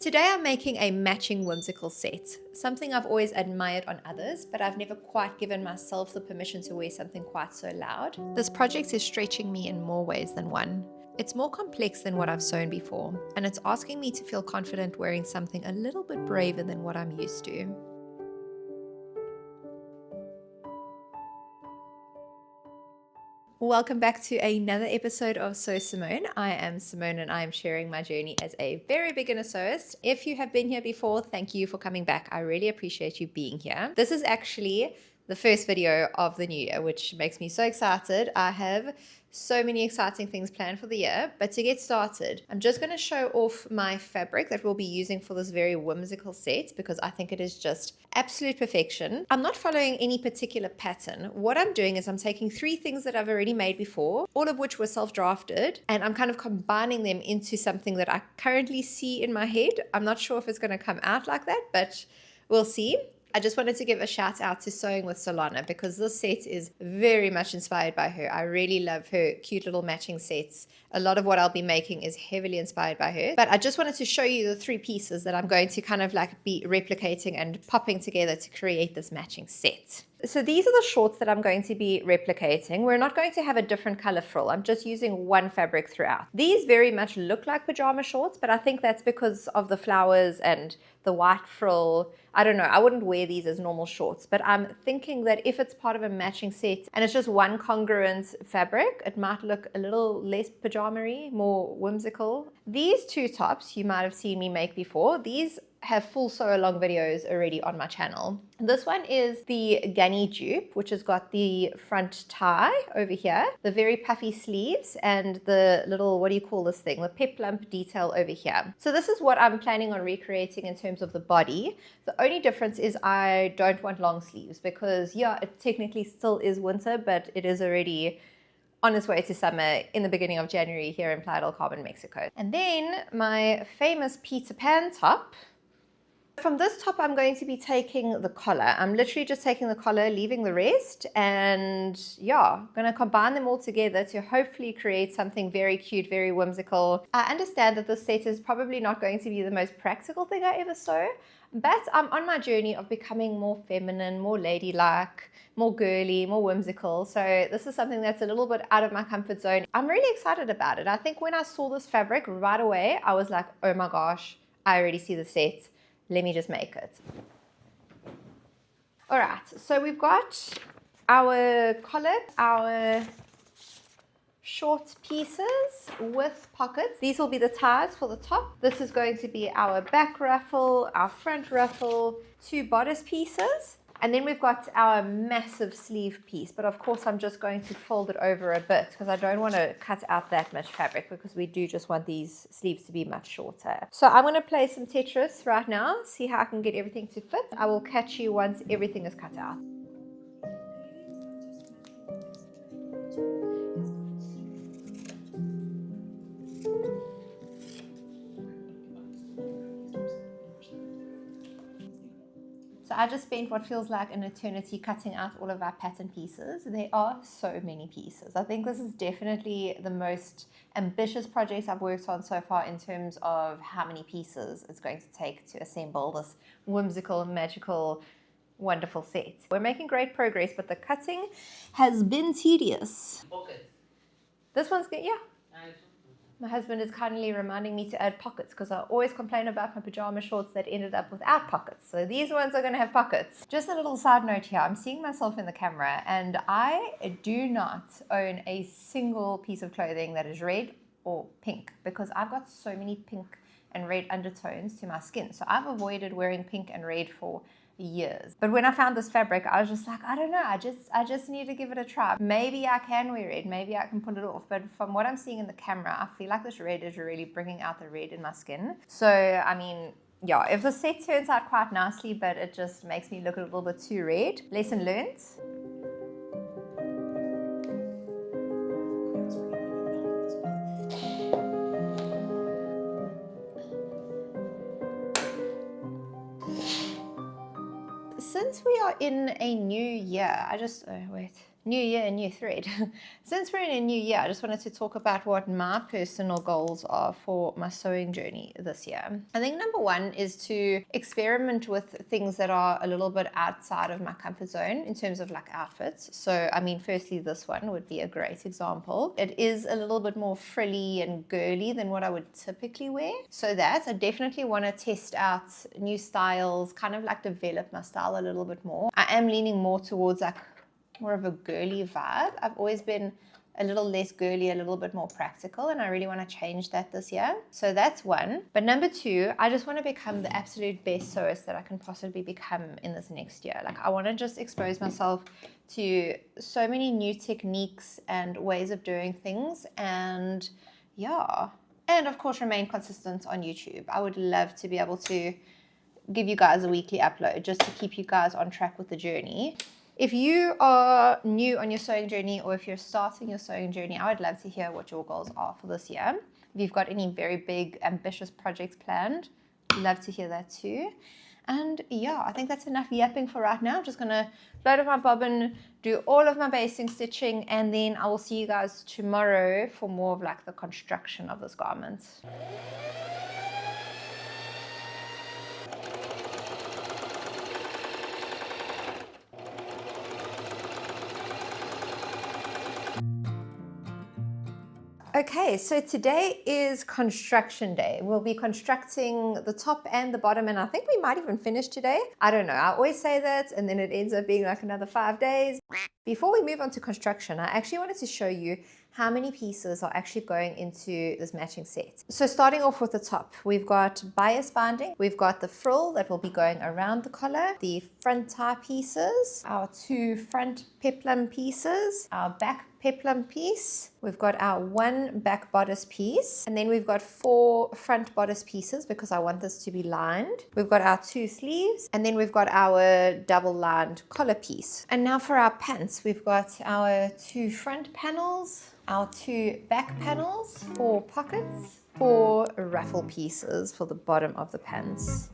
Today I'm making a matching whimsical set, something I've always admired on others, but I've never quite given myself the permission to wear something quite so loud. This project is stretching me in more ways than one. It's more complex than what I've sewn before, and it's asking me to feel confident wearing something a little bit braver than what I'm used to. Welcome back to another episode of Sew Simone. I am Simone and I am sharing my journey as a very beginner sewist. If you have been here before, thank you for coming back. I really appreciate you being here. This is actually the first video of the new year, which makes me so excited. I have so many exciting things planned for the year, but to get started, I'm just going to show off my fabric that we'll be using for this very whimsical set because I think it is just absolute perfection. I'm not following any particular pattern. What I'm doing is I'm taking 3 things that I've already made before, all of which were self-drafted, and I'm kind of combining them into something that I currently see in my head. I'm not sure if it's going to come out like that, but we'll see. I just wanted to give a shout out to Sewing with Solana because this set is very much inspired by her. I really love her cute little matching sets. A lot of what I'll be making is heavily inspired by her. But I just wanted to show you the 3 pieces that I'm going to kind of like be replicating and popping together to create this matching set. So these are the shorts that I'm going to be replicating. We're not going to have a different color frill. I'm just using one fabric throughout. These very much look like pajama shorts, but I think that's because of the flowers and the white frill. I don't know, I wouldn't wear these as normal shorts, but I'm thinking that if it's part of a matching set and it's just one congruent fabric, it might look a little less pajama-y, more whimsical. These 2 tops you might have seen me make before. These have full sew along videos already on my channel. This one is the gunny dupe, which has got the front tie over here, the very puffy sleeves, and the little, what do you call this thing, the peplum detail over here. So this is what I'm planning on recreating in terms of the body. The only difference is I don't want long sleeves because yeah, it technically still is winter, but it is already on its way to summer in the beginning of January here in Playa del Carmen, Mexico. And then my famous Peter Pan top. From this top, I'm going to be taking the collar. I'm literally just taking the collar, leaving the rest, and yeah, I'm going to combine them all together to hopefully create something very cute, very whimsical. I understand that this set is probably not going to be the most practical thing I ever sew, but I'm on my journey of becoming more feminine, more ladylike, more girly, more whimsical. So this is something that's a little bit out of my comfort zone. I'm really excited about it. I think when I saw this fabric right away, I was like, oh my gosh, I already see the set. Let me just make it. All right, so we've got our collar, our short pieces with pockets. These will be the ties for the top. This is going to be our back ruffle, our front ruffle, 2 bodice pieces. And then we've got our massive sleeve piece, but of course I'm just going to fold it over a bit because I don't want to cut out that much fabric because we do just want these sleeves to be much shorter. So I'm going to play some Tetris right now, see how I can get everything to fit. I will catch you once everything is cut out. So I just spent what feels like an eternity cutting out all of our pattern pieces. There are so many pieces. I think this is definitely the most ambitious project I've worked on so far in terms of how many pieces it's going to take to assemble this whimsical, magical, wonderful set. We're making great progress, but the cutting has been tedious. Pockets. This one's good, yeah. My husband is kindly reminding me to add pockets because I always complain about my pajama shorts that ended up without pockets. So these ones are going to have pockets. Just a little side note here. I'm seeing myself in the camera and I do not own a single piece of clothing that is red or pink because I've got so many pink and red undertones to my skin. So I've avoided wearing pink and red for years. But when I found this fabric, I was just like, I don't know, I just need to give it a try. Maybe I can wear it, maybe I can pull it off. But from what I'm seeing in the camera, I feel like this red is really bringing out the red in my skin. So, I mean, yeah, if the set turns out quite nicely, but it just makes me look a little bit too red. Lesson learned. Since we are in a new year, oh wait, New year, new thread. Since we're in a new year, I just wanted to talk about what my personal goals are for my sewing journey this year. I think number one is to experiment with things that are a little bit outside of my comfort zone in terms of like outfits. So, I mean, firstly, this one would be a great example. It is a little bit more frilly and girly than what I would typically wear. So that I definitely want to test out new styles, kind of like develop my style a little bit more. I am leaning more towards like more of a girly vibe. I've always been a little less girly, a little bit more practical, and I really want to change that this year. So that's one. But number two, I just want to become the absolute best sewist that I can possibly become in this next year. Like, I want to just expose myself to so many new techniques and ways of doing things, and yeah. And of course, remain consistent on YouTube. I would love to be able to give you guys a weekly upload just to keep you guys on track with the journey. If you are new on your sewing journey, or if you're starting your sewing journey, I would love to hear what your goals are for this year. If you've got any very big, ambitious projects planned, love to hear that too. And yeah, I think that's enough yapping for right now. I'm just going to load up my bobbin, do all of my basting stitching, and then I will see you guys tomorrow for more of like the construction of this garment. Okay, so today is construction day. We'll be constructing the top and the bottom, and I think we might even finish today. I don't know. I always say that, and then it ends up being like another 5 days. Before we move on to construction, I actually wanted to show you how many pieces are actually going into this matching set. So starting off with the top, we've got bias binding, we've got the frill that will be going around the collar, the front tie pieces, our 2 front peplum pieces, our back peplum piece, we've got our 1 back bodice piece, and then we've got 4 front bodice pieces because I want this to be lined. We've got our 2 sleeves, and then we've got our double lined collar piece. And now for our pants, we've got our 2 front panels, our 2 back panels, 4 pockets, 4 ruffle pieces for the bottom of the pants.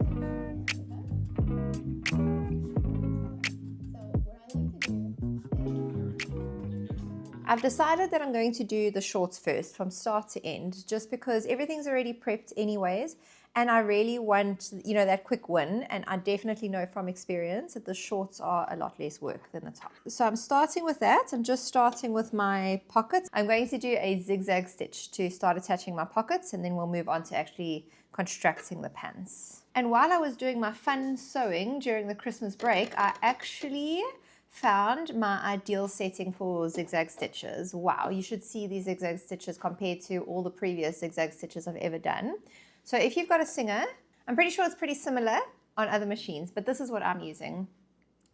I've decided that I'm going to do the shorts first from start to end, just because everything's already prepped anyways, and I really want, you know, that quick win, and I definitely know from experience that the shorts are a lot less work than the top. So I'm starting with that. I'm just starting with my pockets. I'm going to do a zigzag stitch to start attaching my pockets, and then we'll move on to actually constructing the pants. And while I was doing my fun sewing during the Christmas break, I actually found my ideal setting for zigzag stitches. Wow, you should see these zigzag stitches compared to all the previous zigzag stitches I've ever done. So if you've got a Singer, I'm pretty sure it's pretty similar on other machines, but this is what I'm using.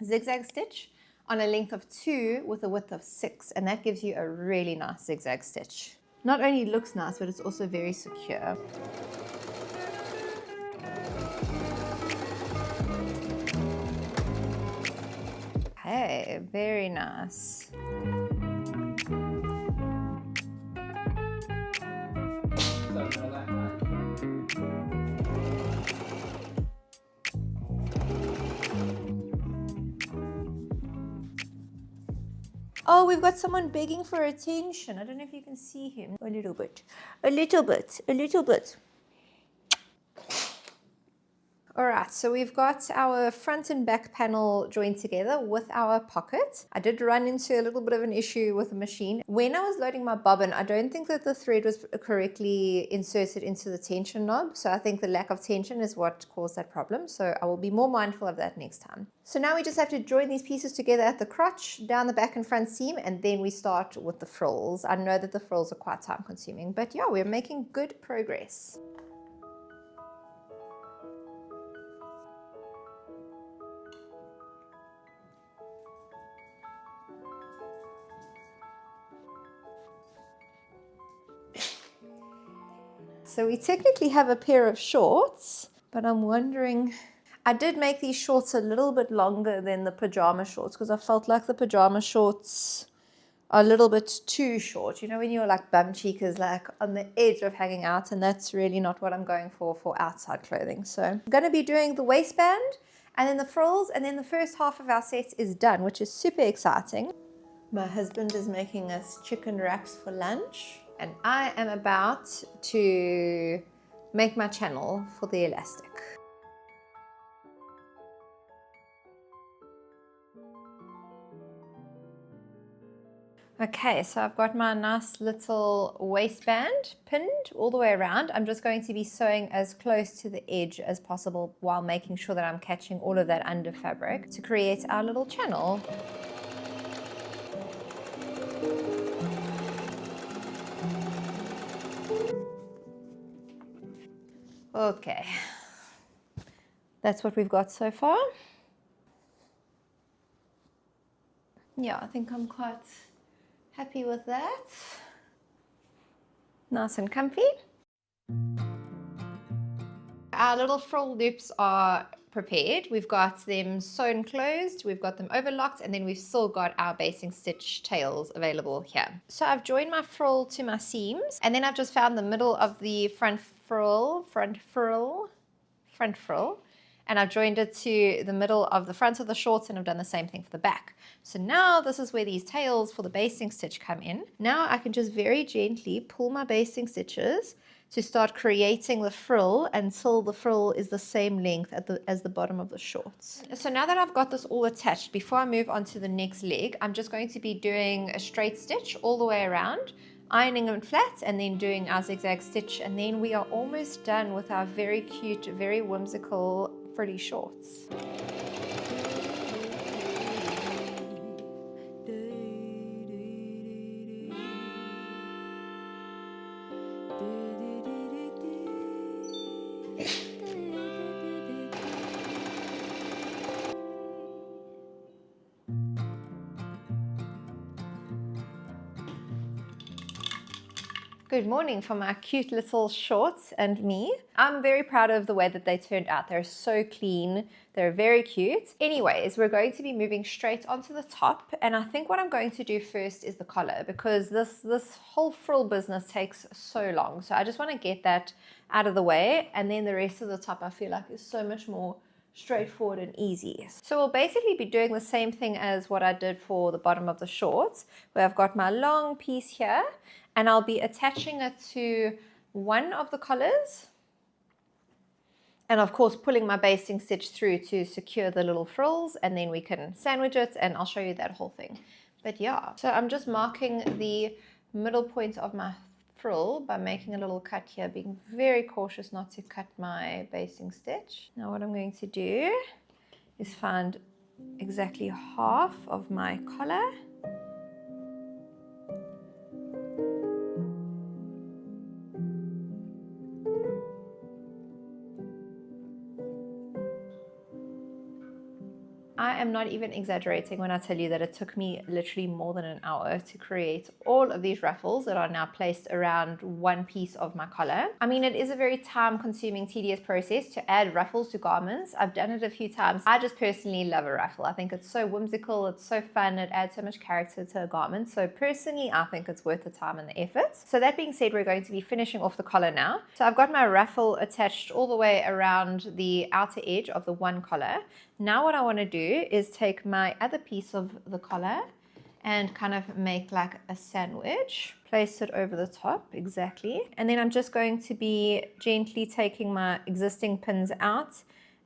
Zigzag stitch on a length of 2 with a width of 6, and that gives you a really nice zigzag stitch. Not only looks nice, but it's also very secure. Okay, very nice. Oh, we've got someone begging for attention. I don't know if you can see him. A little bit. A little bit. A little bit. Alright, so we've got our front and back panel joined together with our pocket. I did run into a little bit of an issue with the machine. When I was loading my bobbin, I don't think that the thread was correctly inserted into the tension knob. So I think the lack of tension is what caused that problem. So I will be more mindful of that next time. So now we just have to join these pieces together at the crotch, down the back and front seam, and then we start with the frills. I know that the frills are quite time consuming, but yeah, we're making good progress. So we technically have a pair of shorts, but I'm wondering, I did make these shorts a little bit longer than the pajama shorts because I felt like the pajama shorts are a little bit too short. You know, when you're like bum cheekers, like on the edge of hanging out, and that's really not what I'm going for outside clothing. So I'm going to be doing the waistband and then the frills, and then the first half of our set is done, which is super exciting. My husband is making us chicken wraps for lunch, and I am about to make my channel for the elastic. Okay, so I've got my nice little waistband pinned all the way around. I'm just going to be sewing as close to the edge as possible while making sure that I'm catching all of that under fabric to create our little channel. Okay, that's what we've got so far. Yeah, I think I'm quite happy with that. Nice and comfy. Our little frill loops are prepared. We've got them sewn closed, we've got them overlocked, and then we've still got our basting stitch tails available here. So I've joined my frill to my seams, and then I've just found the middle of the front frill, and I've joined it to the middle of the front of the shorts, and I've done the same thing for the back. So now this is where these tails for the basting stitch come in. Now I can just very gently pull my basting stitches to start creating the frill until the frill is the same length as the bottom of the shorts. So now that I've got this all attached, before I move on to the next leg, I'm just going to be doing a straight stitch all the way around, ironing them flat, and then doing our zigzag stitch, and then we are almost done with our very cute, very whimsical frilly shorts. Good morning from our cute little shorts and me. I'm very proud of the way that they turned out. They're so clean. They're very cute. Anyways, we're going to be moving straight onto the top. And I think what I'm going to do first is the collar, because this whole frill business takes so long. So I just want to get that out of the way. And then the rest of the top I feel like is so much more straightforward and easy. So we'll basically be doing the same thing as what I did for the bottom of the shorts, where I've got my long piece here, and I'll be attaching it to one of the collars, and of course pulling my basting stitch through to secure the little frills, and then we can sandwich it, and I'll show you that whole thing. But yeah, so I'm just marking the middle point of my frill by making a little cut here, being very cautious not to cut my basting stitch. Now what I'm going to do is find exactly half of my collar, I am not even exaggerating when I tell you that it took me literally more than an hour to create all of these ruffles that are now placed around one piece of my collar. I mean, it is a very time-consuming, tedious process to add ruffles to garments. I've done it a few times. I just personally love a ruffle. I think it's so whimsical, it's so fun, it adds so much character to a garment. So personally, I think it's worth the time and the effort. So that being said, we're going to be finishing off the collar now. So I've got my ruffle attached all the way around the outer edge of the one collar. Now what I want to do is take my other piece of the collar and kind of make like a sandwich, place it over the top, exactly. And then I'm just going to be gently taking my existing pins out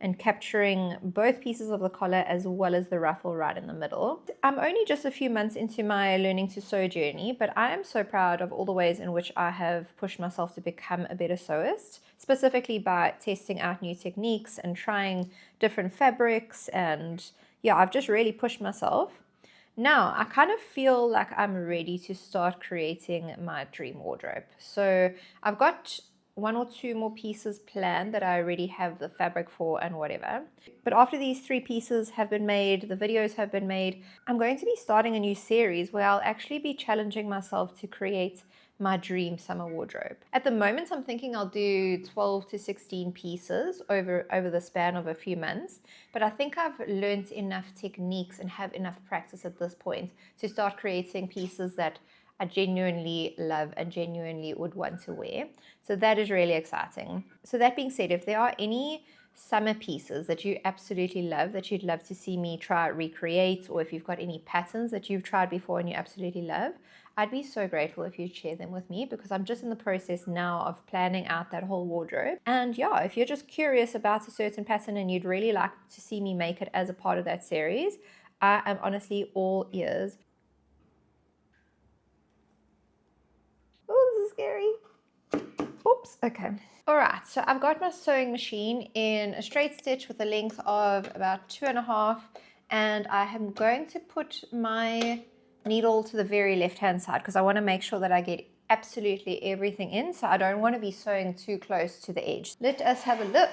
and capturing both pieces of the collar as well as the ruffle right in the middle. I'm only just a few months into my learning to sew journey, but I am so proud of all the ways in which I have pushed myself to become a better sewist, specifically by testing out new techniques and trying different fabrics, and yeah, I've just really pushed myself. Now, I kind of feel like I'm ready to start creating my dream wardrobe. So I've got one or two more pieces planned that I already have the fabric for and whatever. But after these 3 pieces have been made, the videos have been made, I'm going to be starting a new series where I'll actually be challenging myself to create my dream summer wardrobe. At the moment, I'm thinking I'll do 12 to 16 pieces over the span of a few months. But I think I've learned enough techniques and have enough practice at this point to start creating pieces that I genuinely love and genuinely would want to wear. So that is really exciting. So that being said, if there are any summer pieces that you absolutely love, that you'd love to see me try recreate, or if you've got any patterns that you've tried before and you absolutely love, I'd be so grateful if you'd share them with me, because I'm just in the process now of planning out that whole wardrobe. And yeah, if you're just curious about a certain pattern and you'd really like to see me make it as a part of that series, I am honestly all ears. Oh, this is scary. Oops, okay. All right, so I've got my sewing machine in a straight stitch with a length of about 2.5, and I am going to put my needle to the very left-hand side because I want to make sure that I get absolutely everything in, so I don't want to be sewing too close to the edge. Let us have a look.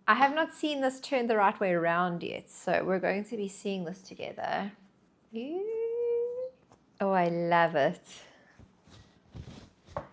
I have not seen this turned the right way around yet, so we're going to be seeing this together. Oh, I love it.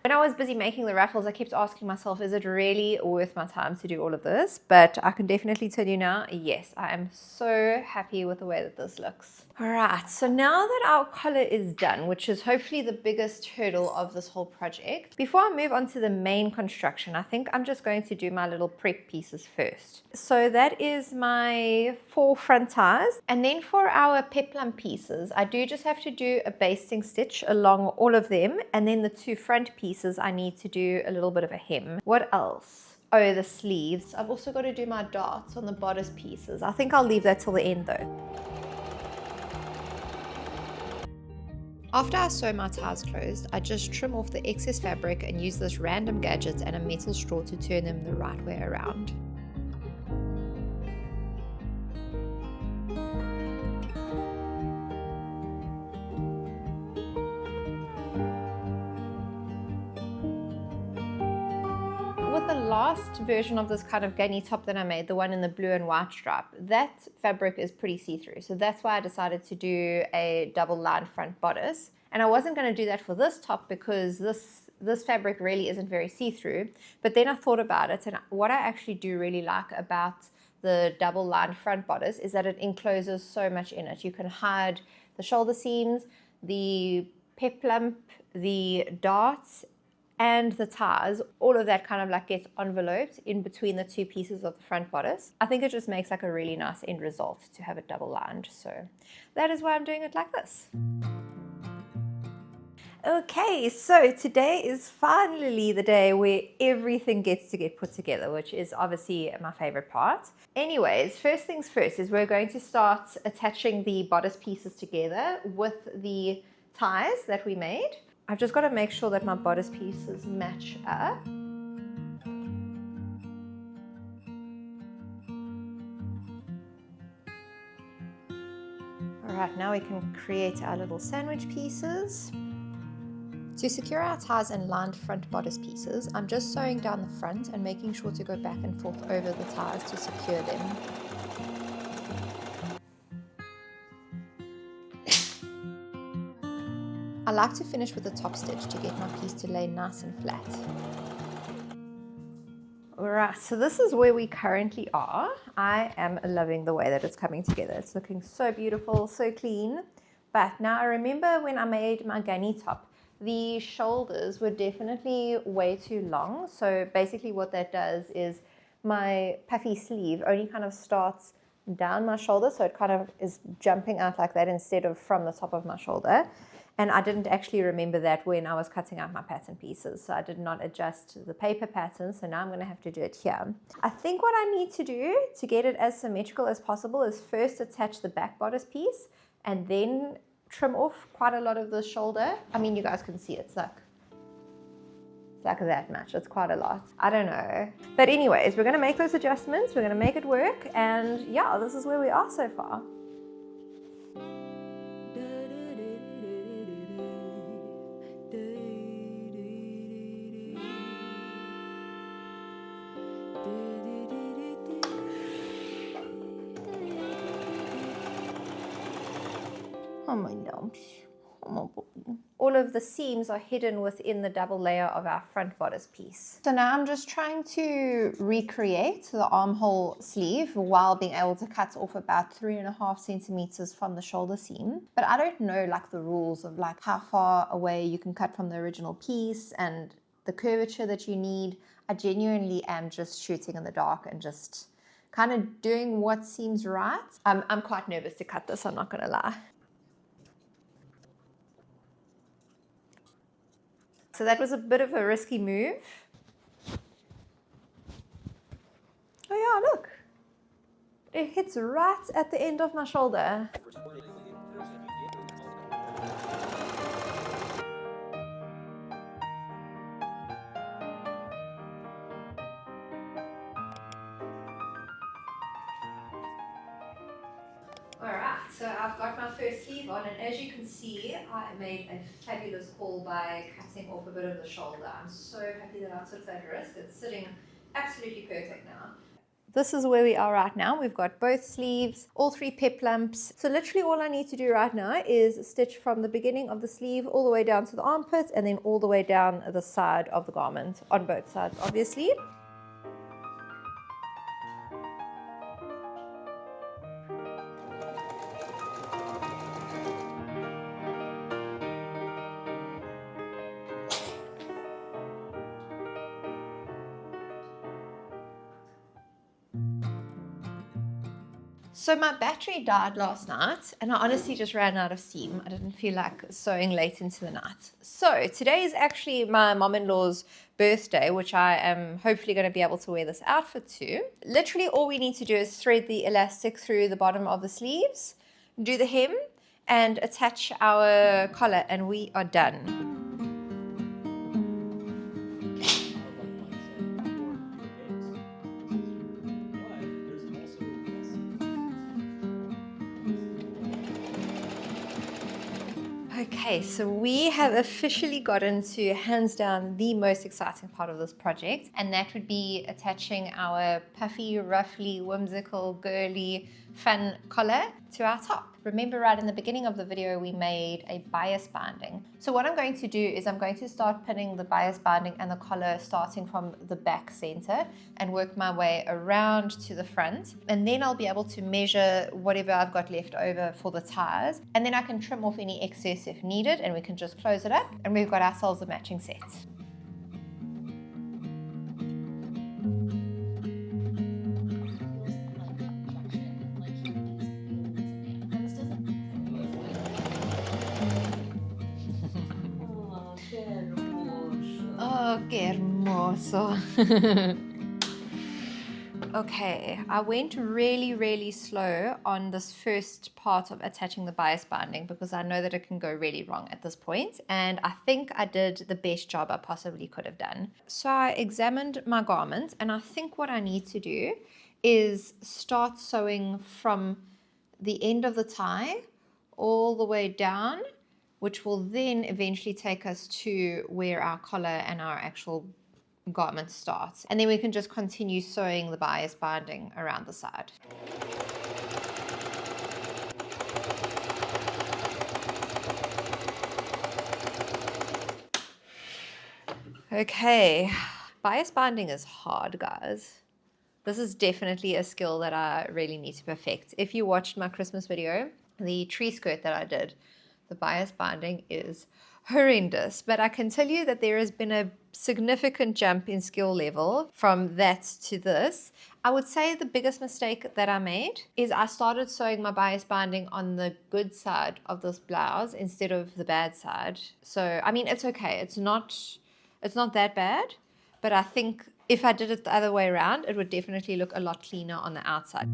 When I was busy making the ruffles, I kept asking myself, is it really worth my time to do all of this? But I can definitely tell you now, yes, I am so happy with the way that this looks. All right, so now that our collar is done, which is hopefully the biggest hurdle of this whole project, before I move on to the main construction, I think I'm just going to do my little prep pieces first. So that is my 4 front ties. And then for our peplum pieces, I do just have to do a basting stitch along all of them. And then the 2 front pieces, I need to do a little bit of a hem. What else? Oh, the sleeves. I've also got to do my darts on the bodice pieces. I think I'll leave that till the end though. After I sew my ties closed, I just trim off the excess fabric and use this random gadget and a metal straw to turn them the right way around. With the last version of this kind of gunny top that I made, the one in the blue and white stripe, that fabric is pretty see-through. So that's why I decided to do a double line front bodice. And I wasn't going to do that for this top because this fabric really isn't very see-through. But then I thought about it, and what I actually do really like about the double line front bodice is that it encloses so much in it. You can hide the shoulder seams, the peplum, the darts, and the ties. All of that kind of like gets enveloped in between the 2 pieces of the front bodice. I think it just makes like a really nice end result to have it double lined. So that is why I'm doing it like this. Okay, so today is finally the day where everything gets to get put together, which is obviously my favorite part. Anyways, first things first is we're going to start attaching the bodice pieces together with the ties that we made. I've just got to make sure that my bodice pieces match up. All right, now we can create our little sandwich pieces. To secure our ties and lined front bodice pieces, I'm just sewing down the front and making sure to go back and forth over the ties to secure them. I like to finish with a top stitch to get my piece to lay nice and flat. Alright, so this is where we currently are. I am loving the way that it's coming together. It's looking so beautiful, so clean. But now I remember when I made my gunny top, the shoulders were definitely way too long. So basically what that does is my puffy sleeve only kind of starts down my shoulder, so it kind of is jumping out like that instead of from the top of my shoulder. And I didn't actually remember that when I was cutting out my pattern pieces, so I did not adjust the paper pattern, so now I'm going to have to do it here. I think what I need to do to get it as symmetrical as possible is first attach the back bodice piece and then trim off quite a lot of the shoulder. I mean, you guys can see it's like that much. It's quite a lot. I don't know. But anyways, we're going to make those adjustments. We're going to make it work. And yeah, this is where we are so far. Oh my gosh. All of the seams are hidden within the double layer of our front bodice piece. So now I'm just trying to recreate the armhole sleeve while being able to cut off about 3.5 centimeters from the shoulder seam. But I don't know like the rules of like how far away you can cut from the original piece and the curvature that you need. I genuinely am just shooting in the dark and just kind of doing what seems right. I'm quite nervous to cut this, I'm not gonna lie. So that was a bit of a risky move. Oh yeah, look. It hits right at the end of my shoulder. Alright, so I've got my first sleeve on, and as you can see, I made a fabulous haul by cutting off a bit of the shoulder. I'm so happy that I took that risk. It's sitting absolutely perfect now. This is where we are right now. We've got both sleeves, all 3 peplums. So literally all I need to do right now is stitch from the beginning of the sleeve all the way down to the armpit and then all the way down the side of the garment, on both sides obviously. So my battery died last night and I honestly just ran out of steam. I didn't feel like sewing late into the night. So today is actually my mom-in-law's birthday, which I am hopefully going to be able to wear this outfit to. Literally all we need to do is thread the elastic through the bottom of the sleeves, do the hem and attach our collar and we are done. Okay, so we have officially gotten to hands down the most exciting part of this project, and that would be attaching our puffy, ruffly, whimsical, girly, fun collar to our top. Remember right in the beginning of the video we made a bias binding. So what I'm going to do is I'm going to start pinning the bias binding and the collar starting from the back center and work my way around to the front, and then I'll be able to measure whatever I've got left over for the ties, and then I can trim off any excess if needed and we can just close it up and we've got ourselves a matching set. Oh, qué hermoso. Okay, I went really slow on this first part of attaching the bias binding because I know that it can go really wrong at this point, and I think I did the best job I possibly could have done. So I examined my garment and I think what I need to do is start sewing from the end of the tie all the way down, which will then eventually take us to where our collar and our actual garment starts. And then we can just continue sewing the bias binding around the side. Okay, bias binding is hard, guys. This is definitely a skill that I really need to perfect. If you watched my Christmas video, the tree skirt that I did, the bias binding is horrendous, but I can tell you that there has been a significant jump in skill level from that to this. I would say the biggest mistake that I made is I started sewing my bias binding on the good side of this blouse instead of the bad side. So I mean, it's okay, it's not that bad, but I think if I did it the other way around, it would definitely look a lot cleaner on the outside.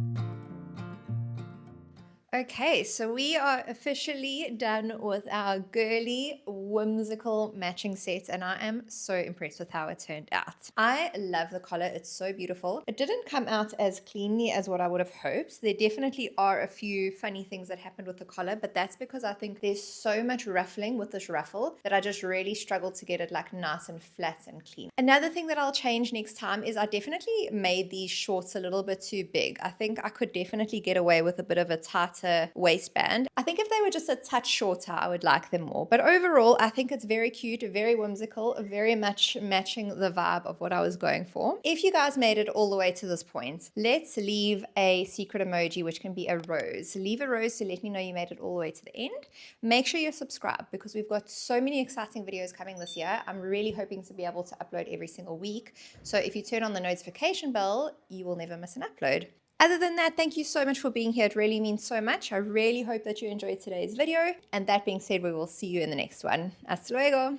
Okay, so we are officially done with our girly, whimsical matching set, and I am so impressed with how it turned out. I love the collar, it's so beautiful. It didn't come out as cleanly as what I would have hoped. There definitely are a few funny things that happened with the collar, but that's because I think there's so much ruffling with this ruffle that I just really struggled to get it like nice and flat and clean. Another thing that I'll change next time is I definitely made these shorts a little bit too big. I think I could definitely get away with a bit of a tight outer waistband. I think if they were just a touch shorter, I would like them more. But overall, I think it's very cute, very whimsical, very much matching the vibe of what I was going for. If you guys made it all the way to this point, let's leave a secret emoji, which can be a rose. Leave a rose to let me know you made it all the way to the end. Make sure you're subscribed because we've got so many exciting videos coming this year. I'm really hoping to be able to upload every single week. So if you turn on the notification bell, you will never miss an upload. Other than that, thank you so much for being here. It really means so much. I really hope that you enjoyed today's video. And that being said, we will see you in the next one. Hasta luego.